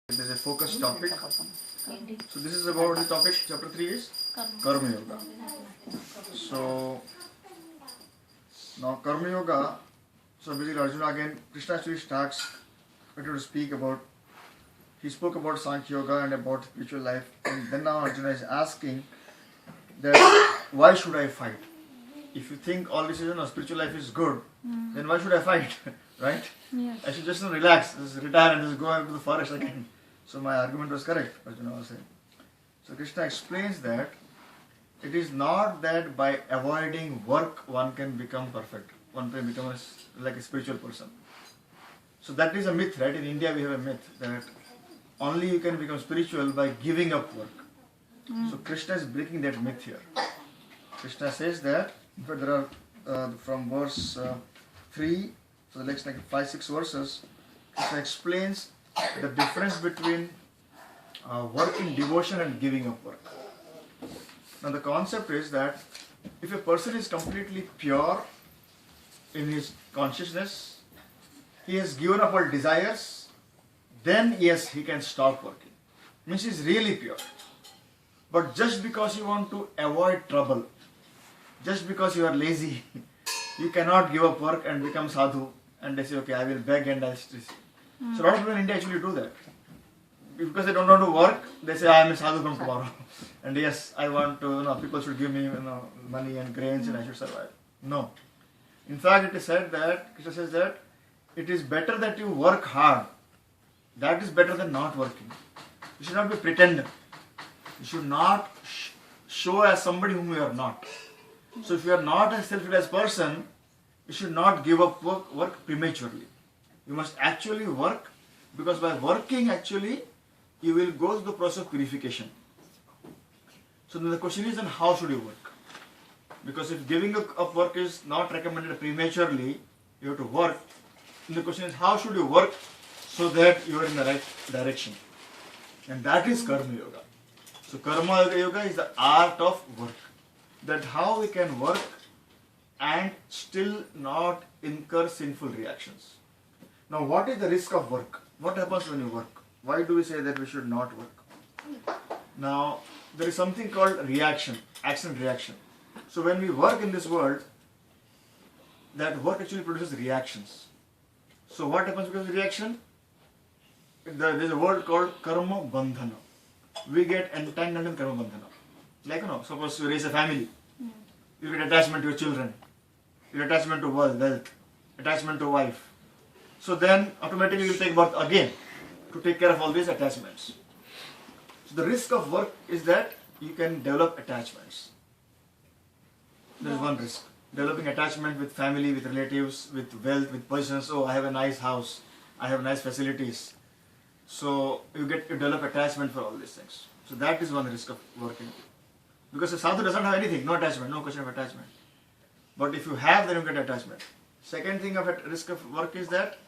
It is a focused topic. So this is about the topic, chapter 3 is Karma Yoga. So now Karma Yoga, so basically Arjuna again, Krishna actually starts to speak about, he spoke about Sankhya Yoga and about spiritual life, and then now Arjuna is asking that why should I fight? If you think all this is, spiritual life is good, then why should I fight? Right? Yes. I should just relax, just retire and just go into the forest again. So my argument was correct, Arjuna was saying. So Krishna explains that it is not that by avoiding work one can become perfect. One can become like a spiritual person. So that is a myth, right? In India we have a myth that only you can become spiritual by giving up work. So Krishna is breaking that myth here. Krishna says that, in fact there are from verse 3, so the next 5-6 verses, Krishna explains the difference between work in devotion and giving up work. Now the concept is that if a person is completely pure in his consciousness, he has given up all desires, then yes, he can stop working. Means he is really pure. But just because you want to avoid trouble, just because you are lazy, you cannot give up work and become sadhu and they say, okay, I will beg and I'll still. So a lot of people in India actually do that. Because they don't want to work, they say, I am a sadhu from tomorrow. And yes, I want to, people should give me money and grains and I should survive. No. In fact, it is said that, Krishna says that, it is better that you work hard. That is better than not working. You should not be pretender. You should not show as somebody whom you are not. So if you are not a self-realized person, you should not give up work prematurely. You must actually work, because by working actually you will go through the process of purification. So then the question is, then how should you work? Because if giving up work is not recommended prematurely, you have to work. Then the question is, how should you work so that you are in the right direction? And that is Karma Yoga. So Karma Yoga is the art of work. That how we can work and still not incur sinful reactions. Now, what is the risk of work? What happens when you work? Why do we say that we should not work? Now, there is something called reaction, action reaction. So when we work in this world, that work actually produces reactions. So what happens because of reaction? There is a word called karma bandhana. We get entangled in karma bandhana. Like, suppose you raise a family, you get attachment to your children, you get attachment to wealth, attachment to wife. So then automatically you take birth again to take care of all these attachments. So the risk of work is that you can develop attachments. There is one risk. Developing attachment with family, with relatives, with wealth, with possessions. Oh, I have a nice house, I have nice facilities. So you develop attachment for all these things. So that is one risk of working. Because a sadhu doesn't have anything, no attachment, no question of attachment. But if you have, then you get attachment. Second thing of risk of work is that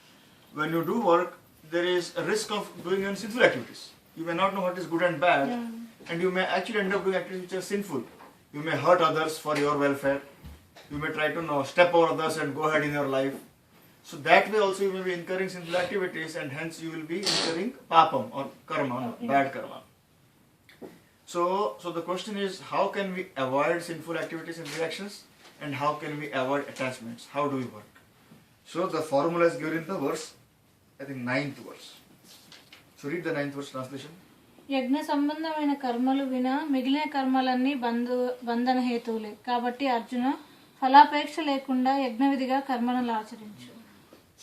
when you do work, there is a risk of doing sinful activities. You may not know what is good and bad, and you may actually end up doing activities which are sinful. You may hurt others for your welfare. You may try to step over others and go ahead in your life. So that way also you may be incurring sinful activities, and hence you will be incurring papam or karma, bad karma. So the question is, how can we avoid sinful activities and reactions, and how can we avoid attachments? How do we work? So the formula is given in the verse, I think 9th verse. So read the 9th verse translation. యజ్ఞ సంబంధమైన కర్మలు వినా మిగిలిన కర్మలన్నీ బంధన హేతువులే కాబట్టి అర్జున ఫలాపేక్ష లేకుండా యజ్ఞవిధిగా కర్మలను ఆచరించు.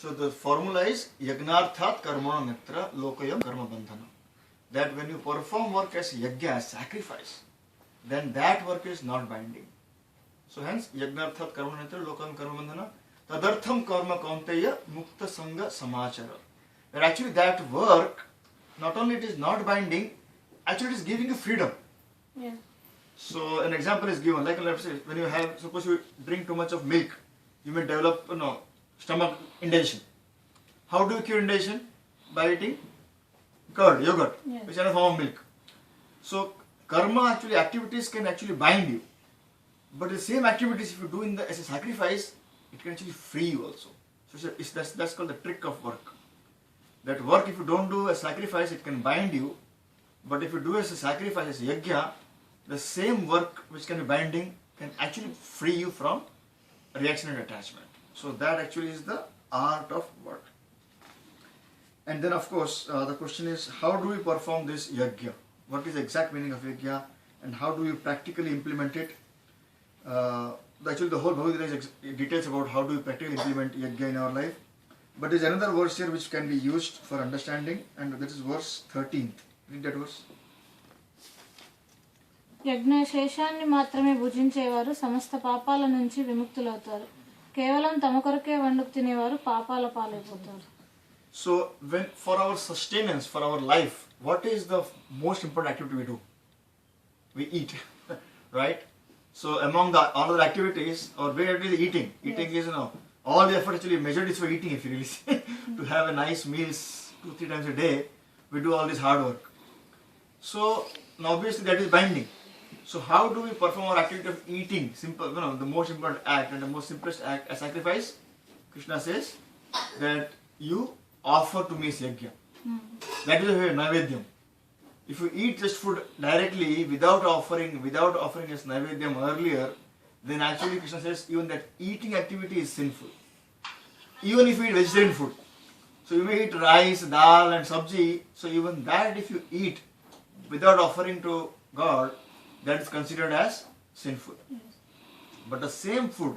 So the formula is yagnarthat karmana mitra lokayam karma bandhana. That when you perform work as yajna, as sacrifice, then that work is not binding. So hence yagnarthat karmana mitra lokayam karma bandhana tadartham karma kaunteya mukta sangha samachara. But actually that work, not only it is not binding, actually it is giving you freedom. Yeah. So an example is given, like let's say when you have, suppose you drink too much of milk, you may develop stomach indigestion. How do you cure indigestion? By eating curd, yogurt, which is a form of milk. So karma actually, activities can actually bind you. But the same activities if you do as a sacrifice, it can actually free you also. So that's called the trick of work. That work, if you don't do a sacrifice, it can bind you. But if you do as a sacrifice, as yajna, the same work which can be binding can actually free you from reaction and attachment. So that actually is the art of work. And then of course, the question is, how do we perform this yajna? What is the exact meaning of yajna, and how do you practically implement it? Actually, the whole Bhagavadgita is details about how do we practically implement yajna in our life. But there is another verse here which can be used for understanding, and that is verse 13. Read that verse. యజ్ఞశేషాన్ని మాత్రమే భుజించేవారు సమస్త పాపాల నుంచి విముక్తులవుతారు. కేవలం తమ కొరకే వండుకు తినేవారు పాపాల పాలైపోతారు. So when for our sustenance, for our life, what is the most important activity we do? We eat, right? So among the all other activities, our main activity is eating. Eating is, all the effort actually measured is for eating, if you really see. To have a nice meals 2-3 times a day, we do all this hard work. So now obviously that is binding. So how do we perform our activity of eating? Simple, the most important act and the most simplest act, a sacrifice. Krishna says that you offer to me yajna. That is a naivedyam. If you eat just food directly without offering as naivedyam earlier, then actually Krishna says even that eating activity is sinful. Even if you eat vegetarian food. So you may eat rice, dal and sabji. So even that if you eat without offering to God, that is considered as sinful. But the same food,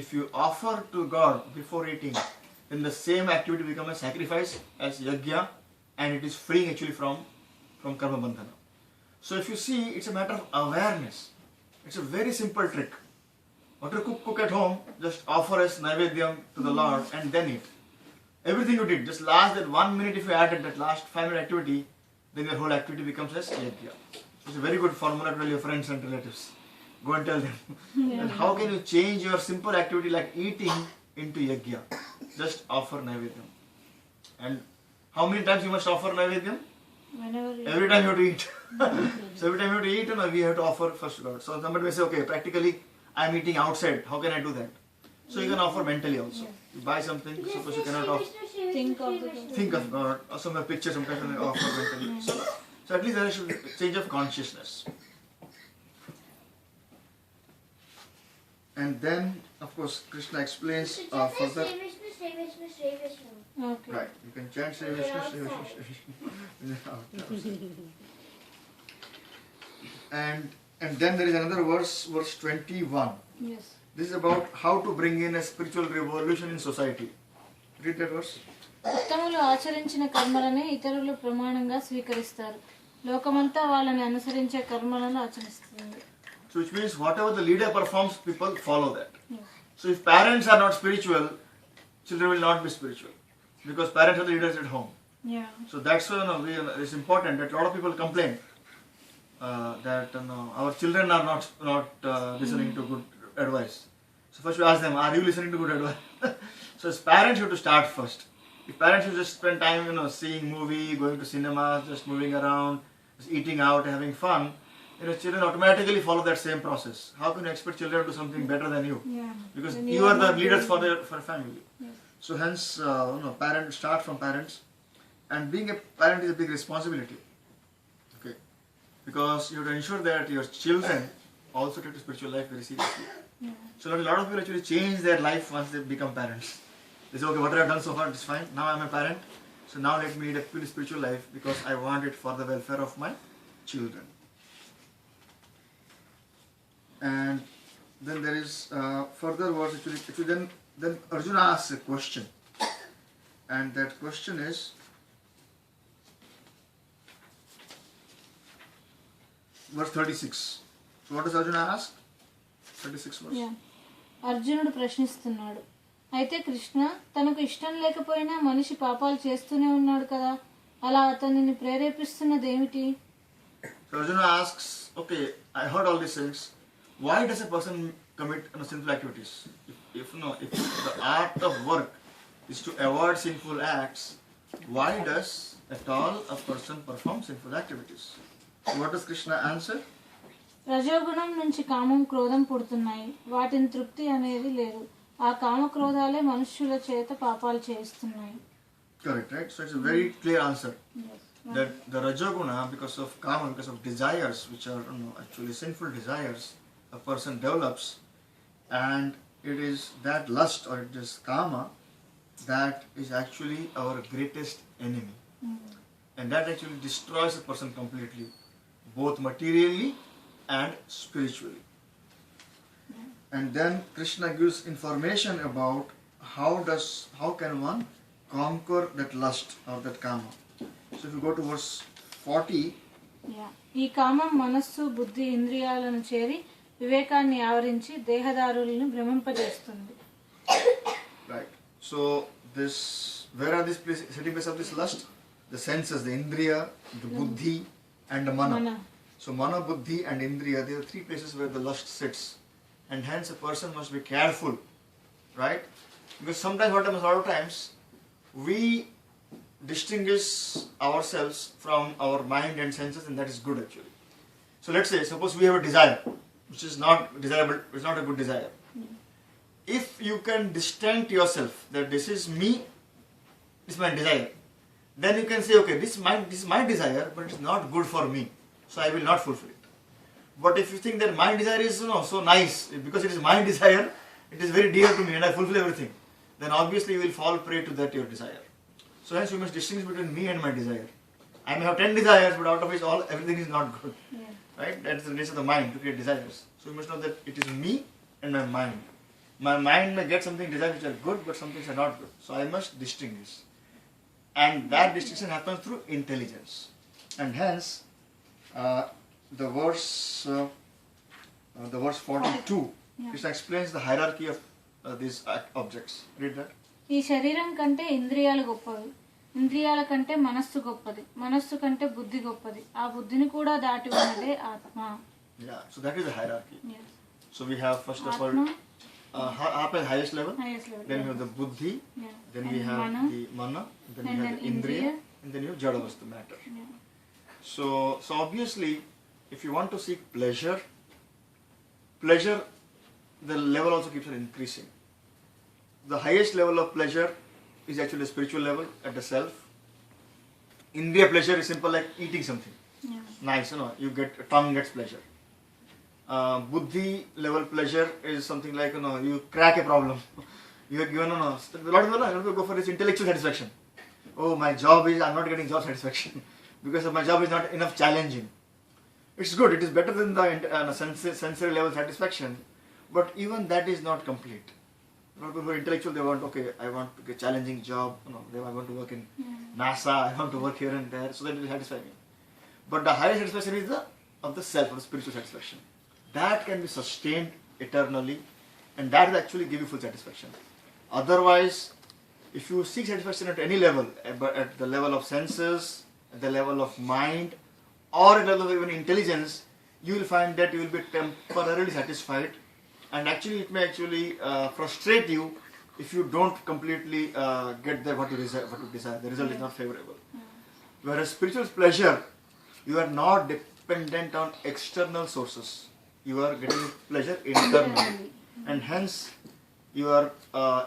if you offer to God before eating, then the same activity becomes a sacrifice as yajna, and it is freeing actually from karma bandhana. So if you see, it's a matter of awareness. It's a very simple trick. What you cook at home, just offer as naivedyam to the Lord and then eat. Everything you did, just last that 1 minute, if you added that last 5 minute activity, then your whole activity becomes as yajna. It's a very good formula to tell your friends and relatives. Go and tell them. And how can you change your simple activity like eating into yajna? Just offer naivedyam. And how many times you must offer naivedyam? Every time you have to eat. So every time you have to eat, we have to offer first to God. So somebody may say, okay, practically I am eating outside. How can I do that? So you can offer mentally also. You buy something, suppose you cannot offer. Think of God. Or some picture, some kind of offer mentally. So at least there should be a change of consciousness. And then, of course, Krishna explains further. Okay. Right, you can chant Shri Vishnu, Shri Vishnu, Shri Vishnu. And then there is another verse 21. Yes. This is about how to bring in a spiritual revolution in society. Read that verse. ఉత్తములు ఆచరించిన కర్మలనే ఇతరులు ప్రమాణంగా స్వీకరిస్తారు. లోకమంతా వాళ్ళని అనుసరించే కర్మలను ఆచరిస్తుంది. So which means whatever the leader performs, people follow that. So if parents are not spiritual, children will not be spiritual. Because parents are the leaders at home. Yeah. So that's why it's important that a lot of people complain that our children are not listening to good advice. So first we ask them, are you listening to good advice? So as parents you have to start first. If parents you just spend time seeing movie, going to cinema, just moving around, just eating out, having fun, children automatically follow that same process. How can you expect children to do something better than you? Yeah. Because you are the leaders for family. Yes. So hence, parents start from parents, and being a parent is a big responsibility. Okay, because you have to ensure that your children also take the spiritual life very seriously. Yeah. So a lot of people actually change their life once they become parents. They say, okay, what I have done so far is fine. Now I am a parent, so now let me lead a purely spiritual life because I want it for the welfare of my children. And then there is further words actually then Arjuna asks a question, and that question is, verse 36. So what does Arjuna ask? 36 verse. Yeah. అర్జునుడు ప్రశ్నిస్తున్నాడు, అయితే కృష్ణ తనకు ఇష్టం లేకపోయినా మనిషి పాపాలు చేస్తూనే ఉన్నాడు కదా, అలా అతనిని ప్రేరేపిస్తున్నది ఏమిటి? So Arjuna asks, okay, I heard all these things. Why does a person commit sinful activities? If the art of work is to avoid sinful acts, why does at all a person perform sinful activities? So what does Krishna answer? రజోగుణం నుంచి కామం క్రోధం పుడుతున్నాయి, వాటిని తృప్తి అనేది లేదు. ఆ కామ క్రోధాలే మనుష్యుల చేత పాపాలు చేయిస్తున్నాయి. Correct, right? So it's a very clear answer. Yes. That the Rajoguna, because of karma, because of desires, which are actually sinful desires, a person develops, and it is that lust or it is karma that is actually our greatest enemy. And that actually destroys a person completely, both materially and spiritually. And then Krishna gives information about how can one conquer that lust or that karma. So if you go to verse 40, Yeah. ఈ కామం మనస్సు బుద్ధి ఇంద్రియాలను చేరి వివేకాన్ని ఆవరించి దేహదారులను భ్రమింపజేస్తుంది. right? So this, where are these sitting place of this lust? The senses, the indriya, the buddhi, and the mana. So mana, buddhi, and indriya, they are three places where the lust sits, and hence a person must be careful, right? Because sometimes, what happens, a lot of times, we distinguish ourselves from our mind and senses, and that is good actually. So let's say, suppose we have a desire, which is not desirable, it's not a good desire. If you can distinct yourself that this is me, this is my desire, then you can say, okay, this is my desire, but it's not good for me, so I will not fulfill it. But if you think that my desire is so nice, because it is my desire, it is very dear to me and I fulfill everything, then obviously you will fall prey to that your desire. So hence you must distinguish between me and my desire. I may have 10 desires, but out of which everything is not good. Yeah. Right? That's the nature of the mind, to create desires. So you must know that it is me and my mind. My mind may get something desires which are good, but some things are not good. So I must distinguish. And that distinction happens through intelligence. And hence, the verse 42, Krishna explains the hierarchy of these objects. Read that. ఈ శరీరం కంటే ఇంద్రియాలు గొప్పవి, ఇంద్రియాల కంటే మనస్సు గొప్పది, మనస్సు కంటే బుద్ధి గొప్పది, ఆ బుద్ధిని కూడా దాటి ఉన్నదే ఆత్మ. Yeah, so that is the hierarchy. Yes. So we have first of all highest level, Highest level. then we have the buddhi, Yeah. then we have the mana, then we have the indriya, and then you have jadavastu, matter. Yeah. So obviously, if you want to seek pleasure, the level also keeps on increasing. The highest level of pleasure is actually a spiritual level at the self. Indriya pleasure is simple, like eating something. Yeah. Nice, you get, tongue gets pleasure. Buddhi level pleasure is something like, you crack a problem. You are given, a lot of people go for this intellectual satisfaction. Oh, my job is, I'm not getting job satisfaction because my job is not enough challenging. It's good, it is better than the sensory level satisfaction, but even that is not complete. A lot of people are intellectual, they want, okay, I want to get a challenging job, I want to work in NASA, I want to work here and there, so that it will satisfy me. But the highest satisfaction is of the self, or the spiritual satisfaction. That can be sustained eternally, and that will actually give you full satisfaction. Otherwise, if you seek satisfaction at any level, at the level of senses, at the level of mind, or at the level of even intelligence, you will find that you will be temporarily satisfied, and actually it may actually frustrate you if you don't completely get there what you desire. The result is not favorable. Whereas spiritual pleasure, you are not dependent on external sources. You are getting pleasure internally, and hence you are.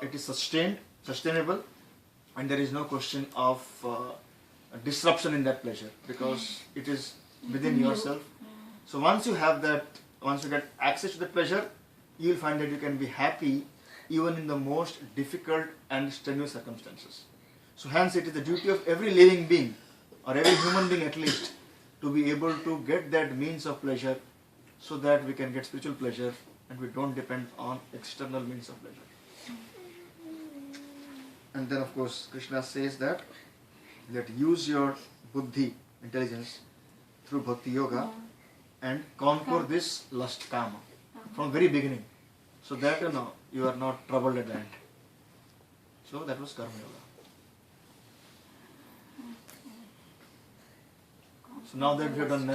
It is sustainable, and there is no question of disruption in that pleasure because it is within yourself. So once you have that, once you get access to the pleasure, you will find that you can be happy even in the most difficult and strenuous circumstances. So hence it is the duty of every living being, or every human being at least, to be able to get that means of pleasure so that we can get spiritual pleasure and we don't depend on external means of pleasure. And then of course Krishna says that use your buddhi, intelligence, through bhakti yoga and conquer this lust karma from very beginning, so that you are not troubled at the end. So that was karma yoga. So now that we have done